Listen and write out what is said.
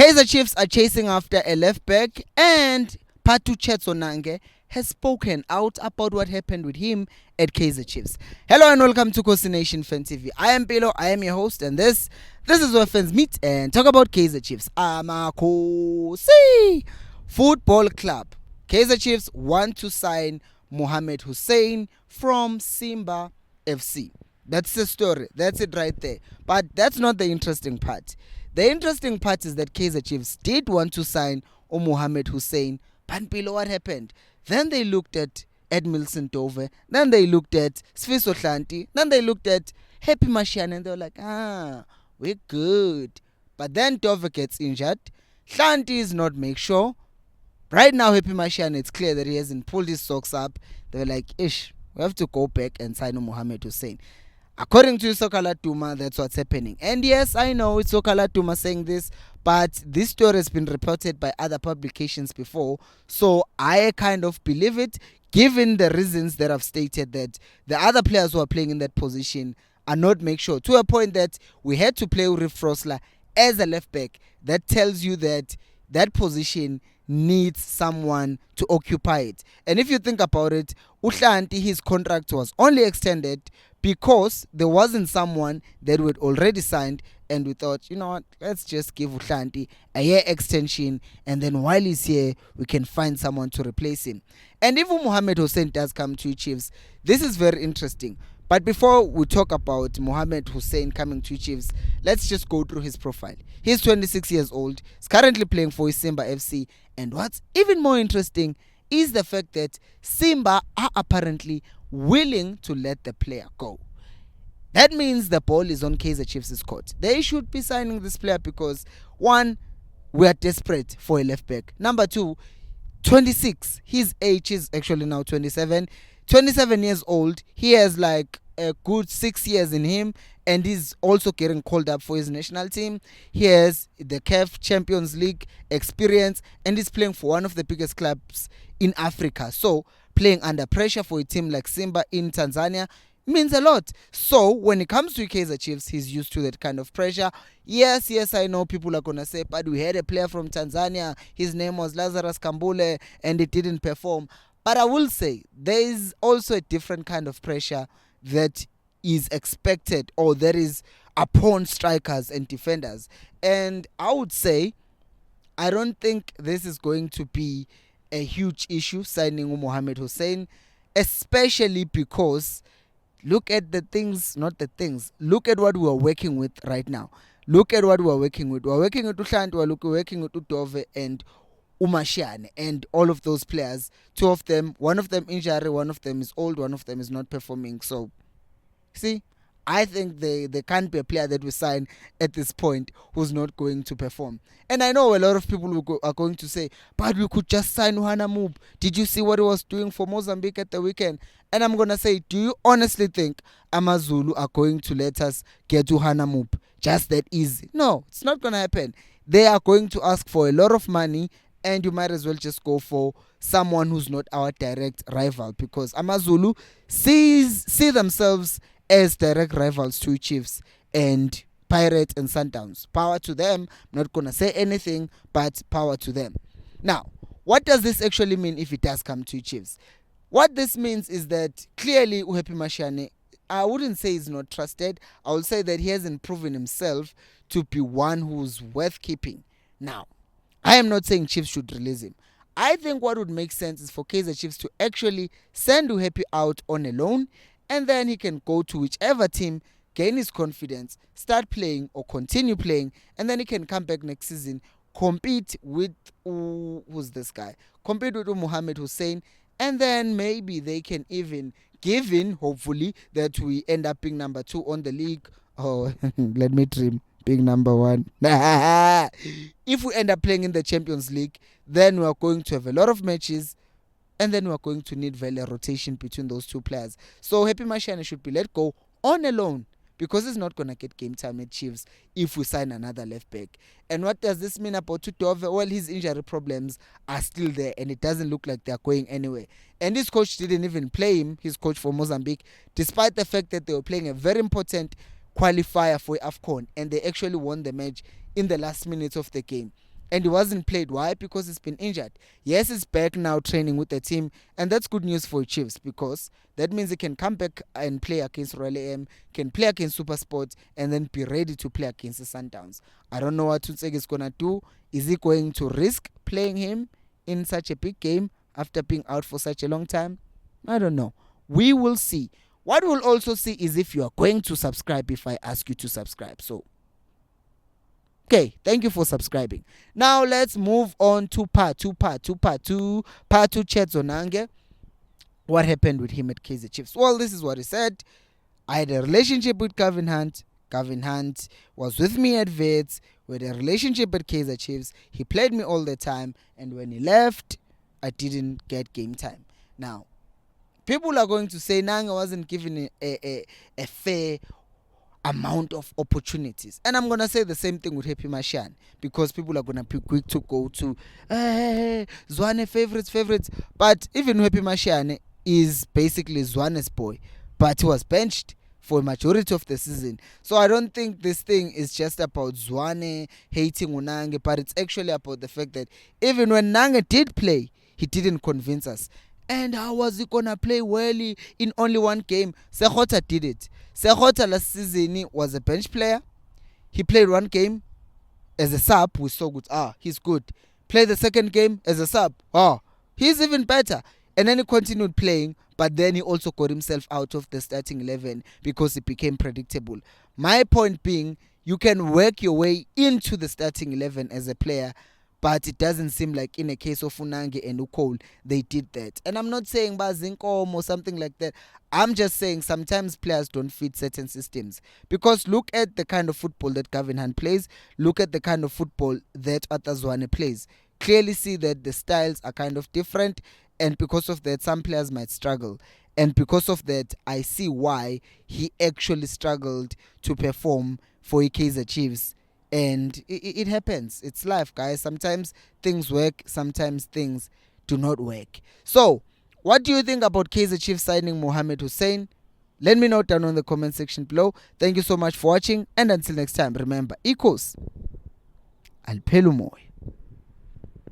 Kaizer Chiefs are chasing after a left back, and Patu Chetsonange has spoken out about what happened with him at Kaizer Chiefs. Hello and welcome to Khosi Nation Fan TV. I am Pelo, I am your host, and this is where fans meet and talk about Kaizer Chiefs. Khosi Football Club. Kaizer Chiefs want to sign Mohamed Hussein from Simba FC. That's the story. That's it right there. But that's not the interesting part. The interesting part is that Kaizer Chiefs did want to sign Mohamed Hussein. But below what happened? Then they looked at Edmilson Dove. Then they looked at Sfiso Hlanti. Then they looked at Happy Mashiane and they were like, we're good. But then Dove gets injured. Hlanti is not make sure. Right now, Happy Mashiane, it's clear that he hasn't pulled his socks up. They were like, we have to go back and sign Mohamed Hussein. According to Sokala Tuma, that's what's happening. And yes, I know it's Sokala Tuma saying this, but this story has been reported by other publications before. So I kind of believe it, given the reasons that I've stated that the other players who are playing in that position are not make sure. To a point that we had to play Uri Frosler as a left back. That tells you that that position needs someone to occupy it. And if you think about it, Uhlanti, his contract was only extended because there wasn't someone that we had already signed, and we thought, you know what, let's just give Uhlanti a year extension, and then while he's here, we can find someone to replace him. And if Mohamed Hussein does come to Chiefs, this is very interesting. But before we talk about Mohamed Hussein coming to Chiefs, let's just go through his profile. He's 26 years old. He's currently playing for Simba FC. And what's even more interesting is the fact that Simba are apparently willing to let the player go. That means the ball is on Kaizer Chiefs' court. They should be signing this player because, one, we are desperate for a left back. Number two, 26. His age is actually now 27. 27 years old. He has like a good 6 years in him, and he's also getting called up for his national team. He has the CAF Champions League experience, and he's playing for one of the biggest clubs in Africa. So playing under pressure for a team like Simba in Tanzania means a lot. So when it comes to Kaizer Chiefs, he's used to that kind of pressure. Yes, I know people are going to say, but we had a player from Tanzania, his name was Lazarus Kambule, and it didn't perform. But I will say there is also a different kind of pressure that is expected, or that is upon strikers and defenders. And I would say I don't think this is going to be a huge issue signing Mohamed Hussein, especially because look at the things, not the things. Look at what we are working with right now. Look at what we are working with. We are working with Uhlanti, we are working with Udove and Umashiane and all of those players. Two of them, one of them injury, one of them is old, one of them is not performing. So, see, I think there can't be a player that we sign at this point who's not going to perform. And I know a lot of people are going to say, but we could just sign Uhana Moob. Did you see what he was doing for Mozambique at the weekend? And I'm going to say, do you honestly think Amazulu are going to let us get Uhana Moob just that easy? No, it's not going to happen. They are going to ask for a lot of money, and you might as well just go for someone who's not our direct rival, because Amazulu see themselves as direct rivals to Chiefs and Pirates and Sundowns. Power to them. I'm not going to say anything, but power to them. Now, what does this actually mean if it does come to Chiefs? What this means is that clearly Uhepi Mashiane, I wouldn't say he's not trusted. I would say that he hasn't proven himself to be one who's worth keeping. Now, I am not saying Chiefs should release him. I think what would make sense is for Kaizer Chiefs to actually send Uhepi out on a loan, and then he can go to whichever team, gain his confidence, start playing or continue playing, and then he can come back next season, compete with, who's this guy? Compete with Mohamed Hussein, and then maybe they can even give in, hopefully, that we end up being number 2 on the league. Oh, let me trim. Being number 1. If we end up playing in the Champions League, then we are going to have a lot of matches, and then we are going to need value rotation between those two players. So Happy Mashiane should be let go on a loan, because he's not going to get game time at Chiefs if we sign another left back. And what does this mean about Tudove? Well, his injury problems are still there, and it doesn't look like they're going anywhere. And his coach didn't even play him, his coach for Mozambique, despite the fact that they were playing a very important qualifier for AFCON, and they actually won the match in the last minutes of the game. and he wasn't played. Why? Because he's been injured. Yes, he's back now training with the team, and that's good news for Chiefs because that means he can come back and play against Royal AM, can play against SuperSport, and then be ready to play against the Sundowns. I don't know what Tutseg is going to do. Is he going to risk playing him in such a big game after being out for such a long time? I don't know. We will see. What we'll also see is if you are going to subscribe if I ask you to subscribe. So, okay, thank you for subscribing. Now let's move on to part two chats on Ange. What happened with him at Kaizer Chiefs? Well, this is what he said. I had a relationship with Gavin Hunt. Gavin Hunt was with me at Vets. We had a relationship at Kaizer Chiefs. He played me all the time. And when he left, I didn't get game time. Now, people are going to say Nanga wasn't given a fair amount of opportunities. And I'm going to say the same thing with Happy Mashan because people are going to be quick to go to Zwane favorites. But even Happy Mashan is basically Zwane's boy, but he was benched for a majority of the season. So I don't think this thing is just about Zwane hating Unange, but it's actually about the fact that even when Nange did play, he didn't convince us. And how was he going to play well in only one game? Sekgotha did it. Sekgotha last season was a bench player. He played one game as a sub. We saw good. He's good. Played the second game as a sub. He's even better. And then he continued playing, but then he also got himself out of the starting 11 because he became predictable. My point being, you can work your way into the starting 11 as a player, but it doesn't seem like in a case of Unange and Ukol, they did that. And I'm not saying Bazinkom or something like that. I'm just saying sometimes players don't fit certain systems. Because look at the kind of football that Gavin Hunt plays. Look at the kind of football that Atazwane plays. Clearly see that the styles are kind of different. And because of that, some players might struggle. And because of that, I see why he actually struggled to perform for Kaizer Chiefs. And it happens. It's life, guys. Sometimes things work, sometimes things do not work. So, what do you think about Kaizer Chiefs signing Mohamed Hussein? Let me know down on the comment section below. Thank you so much for watching, and until next time, remember, equals and Pelumoy.